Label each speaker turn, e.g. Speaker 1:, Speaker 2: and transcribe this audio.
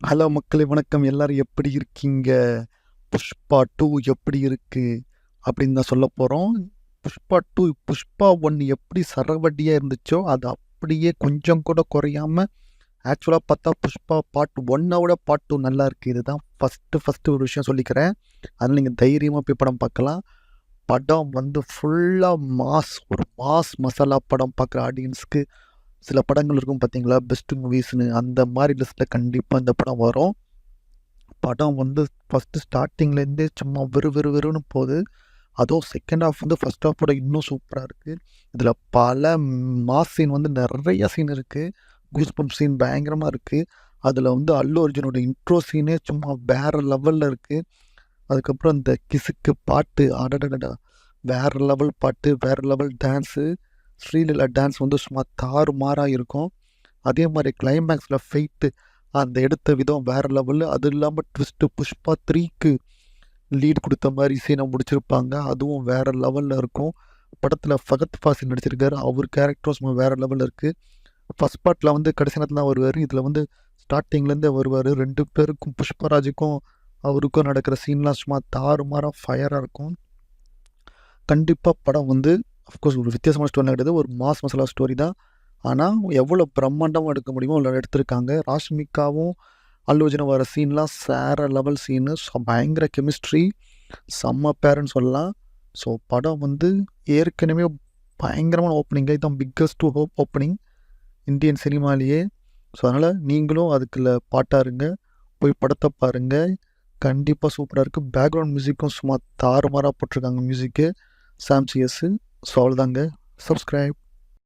Speaker 1: Hello மக்களே வணக்கம். எல்லாரும் எப்படி இருக்கீங்க? புஷ்பா 2 எப்படி இருக்கு? அப்படின்னு தான் சொல்லப் போறோம். புஷ்பா 2 புஷ்பா 1 எப்படி சரவெடியா இருந்துச்சோ, அது அப்படியே கொஞ்சம் கூட குறையாம ஆக்சுவலா பார்த்தா புஷ்பா பார்ட் 1 விட பார்ட் 2 நல்லா இருக்கு. இதுதான் ஃபர்ஸ்ட்டு ஒரு விஷயம் சொல்லிக்கிறேன். அதனால நீங்க தைரியமா போய் படம் பார்க்கலாம். படம் வந்து ஃபுல்லா ஒரு மாஸ் மசாலா படம் பார்க்குற ஆடியன்ஸ்க்கு சில படங்கள் இருக்கும் பார்த்தீங்களா? பெஸ்ட் மூவிஸ்ன்னு அந்த மாரி லிஸ்ட்ல கண்டிப்பா இந்த படம் வரும். படம் வந்து ஃபஸ்ட்டு ஸ்டார்ட்டிங்லேருந்தே சும்மா வெறுன்னு போகுது. அதுவும் செகண்ட் ஹாஃப் வந்து ஃபர்ஸ்ட் ஹாஃபோட இன்னும் சூப்பரா இருக்கு. இதில பல மாஸ் சீன் வந்து நெறைய சீன் இருக்கு. கூஸ்பம்ப் சீன் பயங்கரமா இருக்கு. அதில வந்து அல்லு அர்ஜுனோட இன்ட்ரோ சீனே சும்மா வேற லெவல்ல இருக்கு. அதுக்கப்புறம் இந்த கிசுக்கு பாட்டு அடடடடா! வேற லெவல் பாட்டு, வேற லெவல் டான்ஸு. ஸ்ரீலீலா டான்ஸ் வந்து சும்மா தாறுமாறா இருக்கும். அதே மாரி கிளைமேக்ஸில ஃபைட்டு அந்த எடுத்த விதம் வேற லெவலு. அது இல்லாம ட்விஸ்ட்டு புஷ்பா 3க்கு லீட் குடுத்த மாரி சீன முடிச்சிருப்பாங்க. அதுவும் வேற லெவல்ல இருக்கும். படத்தில ஃபகத் ஃபாசில் நடிச்சிருக்காரு. அவர் கேரக்டரும் சும்மா வேற லெவல்ல இருக்கு. ஃபர்ஸ்ட் பார்ட்ல வந்து கடைசி நேரத்துல தான் வருவாரு. இதில வந்து ஸ்டார்ட்டிங்லேருந்தே வருவாரு. 2 பேருக்கும் புஷ்பராஜுக்கும், அவருக்கும் நடக்கிற சீன்லாம் சும்மா தாறுமாறா ஃபயரா இருக்கும். கண்டிப்பா படம் வந்து அஃப்கோர்ஸ் ஒரு வித்தியாசமான ஸ்டோரிலாம் கிடையாது. ஒரு மாஸ் மசாலா ஸ்டோரி தான். ஆனா, எவ்வளோ பிரம்மாண்டமா எடுக்க முடியுமோ அவ்வளோ எடுத்திருக்காங்க. ராஷ்மிகாவும், அல்லு அர்ஜுனும் வர சீன்லாம் வேற லெவல் சீனு. பயங்கர கெமிஸ்ட்ரி. செம்ம பேருன்னு சொல்லலாம். ஸோ படம் வந்து ஏற்கனவே பயங்கரமான ஓப்பனிங். இதுதான் பிக்கஸ்ட் ஓப்பனிங் இந்தியன் சினிமாலேயே. ஸோ அதனால நீங்களும் அதுக்குள்ள பாட்டா இருங்க. போய் படத்த பாருங்க. கண்டிப்பா சூப்பரா இருக்கு. பேக்ரவுண்ட் மியூசிக்கும் சும்மா தாறுமாறா போட்டிருக்காங்க மியூசிக்கு. சாம் சிஎஸ். ஸோ அவ்வளோதாங்க. சப்ஸ்கிரைப்.